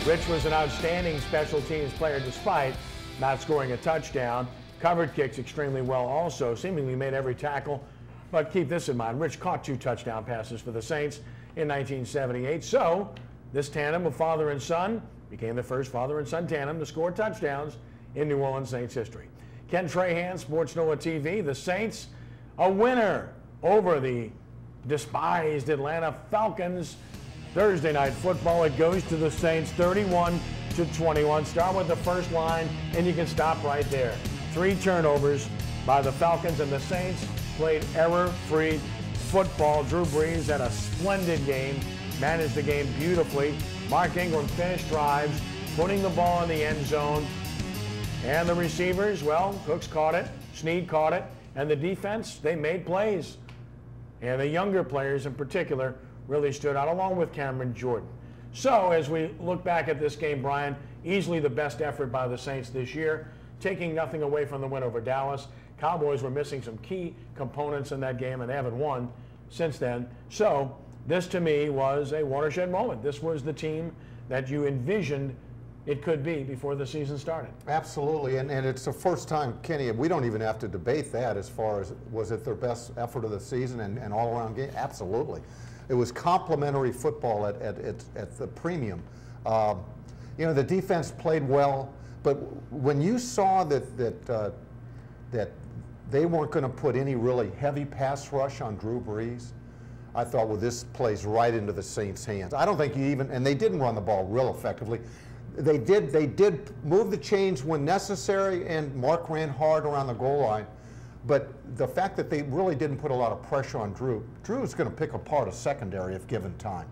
Rich was an outstanding special teams player despite not scoring a touchdown. Covered kicks extremely well also, seemingly made every tackle. But keep this in mind, Rich caught 2 touchdown passes for the Saints in 1978. So this tandem of father and son became the first father and son tandem to score touchdowns in New Orleans Saints history. Ken Trahan, sportsNOLAtv. The Saints, a winner over the despised Atlanta Falcons. Thursday night football, it goes to the Saints 31-21. Start with the first line, and you can stop right there. 3 turnovers by the Falcons, and the Saints played error-free football. Drew Brees had a splendid game, managed the game beautifully. Mark Ingram finished drives, putting the ball in the end zone. And the receivers, well, Cooks caught it, Snead caught it, and the defense, they made plays. And the younger players in particular really stood out, along with Cameron Jordan. So as we look back at this game, Brian, easily the best effort by the Saints this year, taking nothing away from the win over Dallas. Cowboys were missing some key components in that game, and they haven't won since then. So this, to me, was a watershed moment. This was the team that you envisioned it could be before the season started. Absolutely, and it's the first time, Kenny, we don't even have to debate that as far as was it their best effort of the season and all-around game? Absolutely. It was complimentary football at the premium. You know, the defense played well, but when you saw that they weren't going to put any really heavy pass rush on Drew Brees, I thought, well, this plays right into the Saints' hands. I don't think you even, and they didn't run the ball real effectively. They did move the chains when necessary, and Mark ran hard around the goal line. But the fact that they really didn't put a lot of pressure on Drew is going to pick apart a secondary if given time.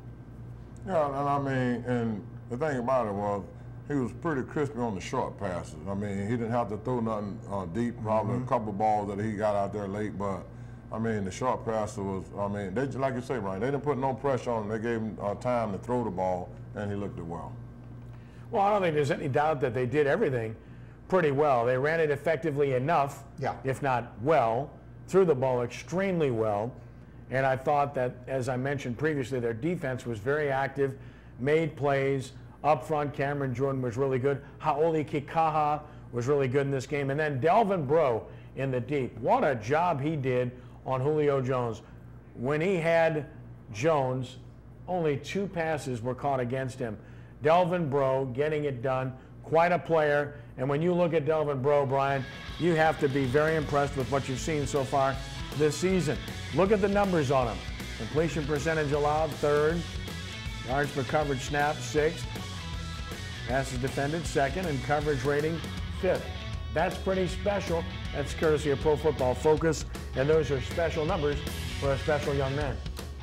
Yeah, and I mean, and the thing about it was he was pretty crispy on the short passes. I mean, he didn't have to throw nothing deep, probably a couple balls that he got out there late, but I mean, the short passer was, I mean, they, like you say, Brian, they didn't put no pressure on him. They gave him time to throw the ball, and he looked it well. Well, I don't think there's any doubt that they did everything pretty well. They ran it effectively enough, if not well, threw the ball extremely well. And I thought that, as I mentioned previously, their defense was very active, made plays. Up front, Cameron Jordan was really good. Haoli Kikaha was really good in this game. And then Delvin Breaux in the deep. What a job he did on Julio Jones. When he had Jones, only 2 passes were caught against him. Delvin Breaux getting it done, quite a player. And when you look at Delvin Breaux, Brian, you have to be very impressed with what you've seen so far this season. Look at the numbers on him. Completion percentage allowed, 3rd. Yards per coverage snap, 6th. Passes defended, 2nd. And coverage rating, 5th. That's pretty special. That's courtesy of Pro Football Focus. And those are special numbers for a special young man.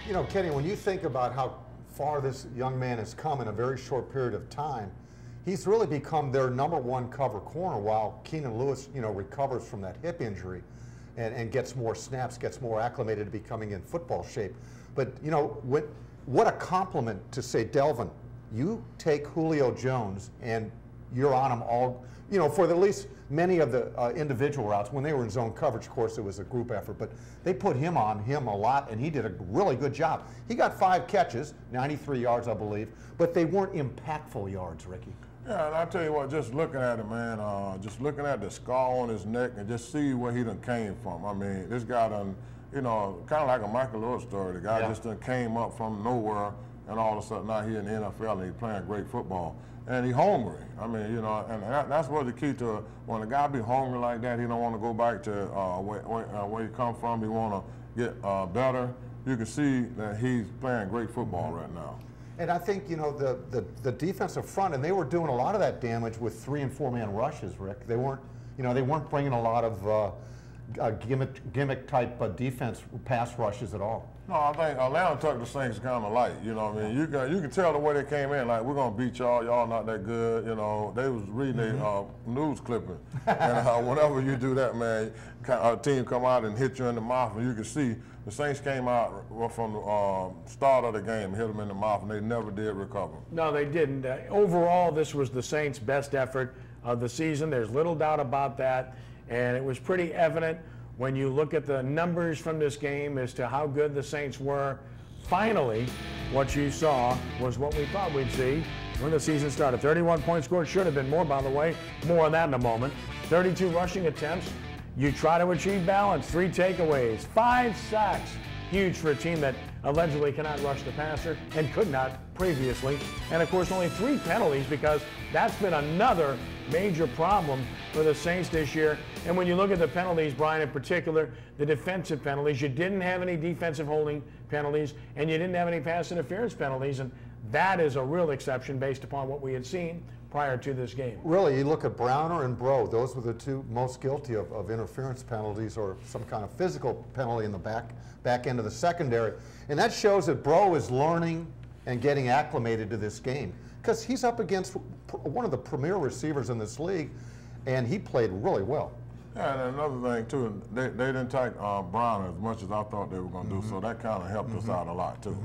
You know, Kenny, when you think about how far this young man has come in a very short period of time, he's really become their #1 cover corner while Keenan Lewis, you know, recovers from that hip injury and gets more snaps, gets more acclimated to becoming in football shape. But, you know, what a compliment to say, Delvin, you take Julio Jones and you're on him all, you know, for at least many of the individual routes. When they were in zone coverage, of course, it was a group effort, but they put him on him a lot, and he did a really good job. He got 5 catches, 93 yards, I believe, but they weren't impactful yards, Ricky. Yeah, and I tell you what, just looking at him, man, just looking at the scar on his neck and just see where he done came from. I mean, this guy done, you know, kind of like a Michael Lewis story. The guy just done came up from nowhere, and all of a sudden now he's in the NFL and he's playing great football. And he's hungry. I mean, you know, and that's what the key to when a guy be hungry like that. He don't want to go back to where he come from. He want to get better. You can see that he's playing great football right now. And I think, you know, the defensive front, and they were doing a lot of that damage with 3- and 4-man rushes, Rick. They weren't, you know, they weren't bringing a lot of gimmick type defense pass rushes at all. No, I think Atlanta took the Saints kind of light. You know what I mean? You can tell the way they came in, like, we're going to beat y'all. Y'all not that good. You know, they was reading a news clipping. And whenever you do that, man, a team come out and hit you in the mouth, and you can see the Saints came out from the start of the game, hit them in the mouth, and they never did recover. No, they didn't. Overall, this was the Saints' best effort of the season. There's little doubt about that. And it was pretty evident when you look at the numbers from this game as to how good the Saints were. Finally, what you saw was what we thought we'd see. when the season started. 31 points scored, should have been more, by the way. More on that in a moment. 32 rushing attempts. You try to achieve balance. 3 takeaways, 5 sacks. Huge for a team that allegedly cannot rush the passer and could not previously. And of course, only 3 penalties, because that's been another major problem for the Saints this year. And when you look at the penalties, Brian, in particular, the defensive penalties, you didn't have any defensive holding penalties, and you didn't have any pass interference penalties. And that is a real exception based upon what we had seen prior to this game. Really, you look at Browner and Bro, those were the 2 most guilty of interference penalties or some kind of physical penalty in the back end of the secondary. And that shows that Bro is learning and getting acclimated to this game, because he's up against one of the premier receivers in this league, and he played really well. Yeah, and another thing too, they didn't take Browner as much as I thought they were going to do, so that kind of helped us out a lot too.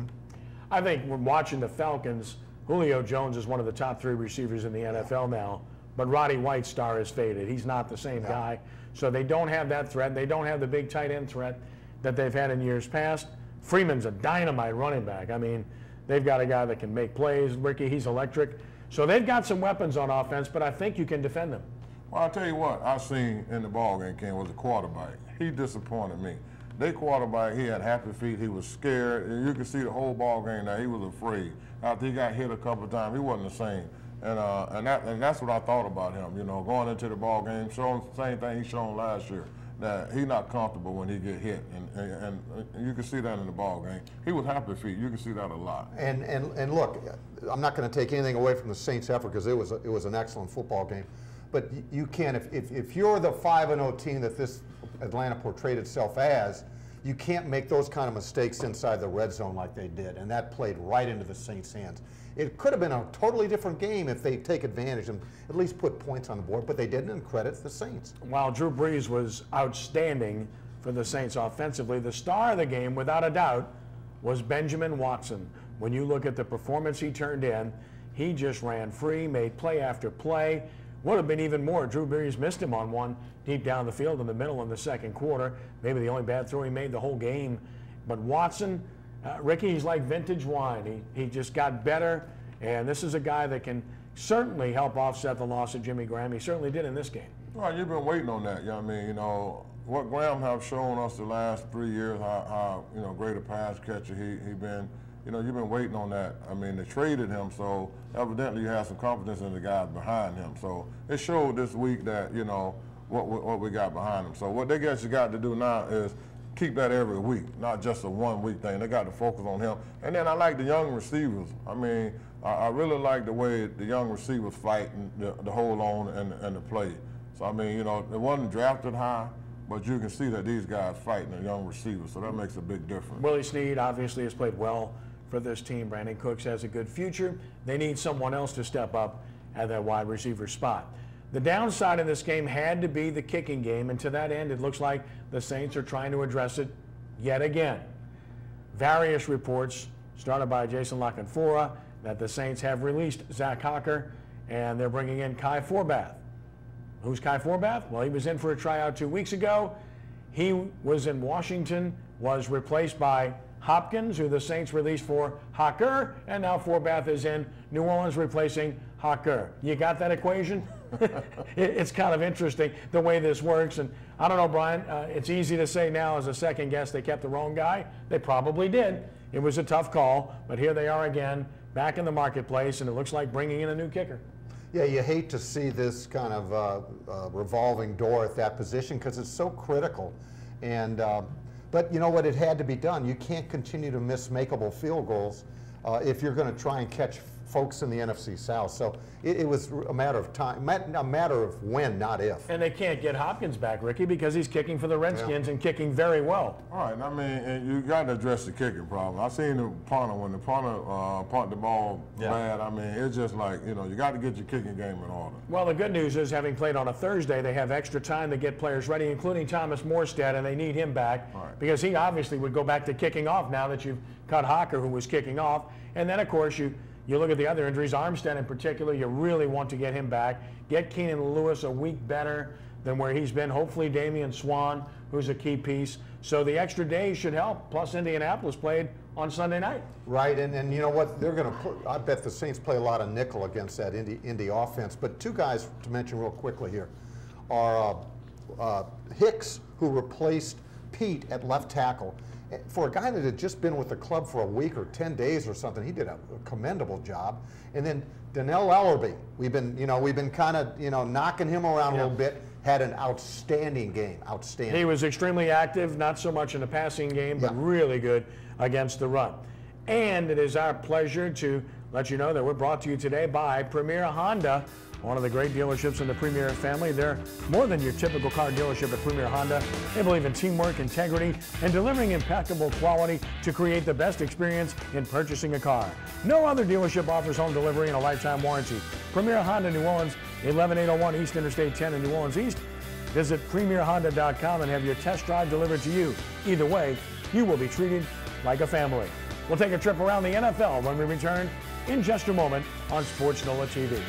I think when watching the Falcons, Julio Jones is one of the top 3 receivers in the NFL now, but Roddy White's star is faded. He's not the same guy. So they don't have that threat. They don't have the big tight end threat that they've had in years past. Freeman's a dynamite running back. I mean, they've got a guy that can make plays. Ricky, he's electric. So they've got some weapons on offense, but I think you can defend them. Well, I'll tell you what I seen in the ball game, Ken, was a quarterback. He disappointed me. Their quarterback, he had happy feet. He was scared. And you could see the whole ball game that he was afraid. After he got hit a couple of times, he wasn't the same. And that's what I thought about him. You know, going into the ball game, showing the same thing he shown last year, that he's not comfortable when he get hit, and you can see that in the ball game. He was happy feet. You can see that a lot. And look, I'm not going to take anything away from the Saints' effort, because it was an excellent football game. But you can't, if you're the 5-0 team that this Atlanta portrayed itself as, you can't make those kind of mistakes inside the red zone like they did, and that played right into the Saints' hands. It could have been a totally different game if they take advantage and at least put points on the board, but they didn't, and credit the Saints. While Drew Brees was outstanding for the Saints offensively, the star of the game, without a doubt, was Benjamin Watson. When you look at the performance he turned in, he just ran free, made play after play. Would have been even more. Drew Brees missed him on one deep down the field in the middle in the second quarter. Maybe the only bad throw he made the whole game. But Watson, Ricky, he's like vintage wine. He just got better, and this is a guy that can certainly help offset the loss of Jimmy Graham. He certainly did in this game. Well, you've been waiting on that. You know what I mean? You know, what Graham have shown us the last 3 years, how you know, great a pass catcher he been. You know, you've been waiting on that. I mean, they traded him, so evidently you have some confidence in the guys behind him. So it showed this week that, you know, what we got behind him. So what they guess you got to do now is keep that every week, not just a 1 week thing. They got to focus on him. And then I like the young receivers. I mean, I really like the way the young receivers fight and the hold on and the play. So, I mean, you know, they wasn't drafted high, but you can see that these guys fighting the young receivers, so that makes a big difference. Willie Snead obviously has played well for this team. Brandon Cooks has a good future. They need someone else to step up at that wide receiver spot. The downside of this game had to be the kicking game, and to that end, it looks like the Saints are trying to address it yet again. Various reports, started by Jason Lockenfora, that the Saints have released Zach Hocker, and they're bringing in Kai Forbath. Who's Kai Forbath? Well, he was in for a tryout 2 weeks ago. He was in Washington, was replaced by Hopkins, who the Saints released for Hocker, and now Forbath is in New Orleans replacing Hocker. You got that equation? It's kind of interesting the way this works, and I don't know, Brian, it's easy to say now as a second guess they kept the wrong guy. They probably did. It was a tough call, but here they are again, back in the marketplace, and it looks like bringing in a new kicker. Yeah, you hate to see this kind of revolving door at that position, because it's so critical. And but you know what? It had to be done. You can't continue to miss makeable field goals if you're going to try and catch folks in the NFC South. So it was a matter of time, a matter of when, not if. And they can't get Hopkins back, Ricky, because he's kicking for the Redskins and kicking very well. All right, I mean, and you got to address the kicking problem. I seen the punter, when the punter punt the ball bad, I mean, it's just like, you know, you got to get your kicking game in order. Well, the good news is, having played on a Thursday, they have extra time to get players ready, including Thomas Morstead, and they need him back because he obviously would go back to kicking off now that you've cut Hocker, who was kicking off. And then, of course, you look at the other injuries, Armstead in particular, you really want to get him back. Get Keenan Lewis a week better than where he's been. Hopefully Damian Swan, who's a key piece. So the extra days should help. Plus Indianapolis played on Sunday night. Right, and you know what? They're going to I bet the Saints play a lot of nickel against that Indy offense. But two guys to mention real quickly here are Hicks, who replaced Pete at left tackle. For a guy that had just been with the club for a week or 10 days or something, he did a commendable job. And then Donnell Ellerby, we've been kind of knocking him around a little bit. Had an outstanding game, outstanding. He was extremely active, not so much in the passing game, but really good against the run. And it is our pleasure to let you know that we're brought to you today by Premier Honda, one of the great dealerships in the Premier family. They're more than your typical car dealership at Premier Honda. They believe in teamwork, integrity, and delivering impeccable quality to create the best experience in purchasing a car. No other dealership offers home delivery and a lifetime warranty. Premier Honda New Orleans, 11801 East Interstate 10 in New Orleans East. Visit PremierHonda.com and have your test drive delivered to you. Either way, you will be treated like a family. We'll take a trip around the NFL when we return in just a moment on Sports NOLA TV.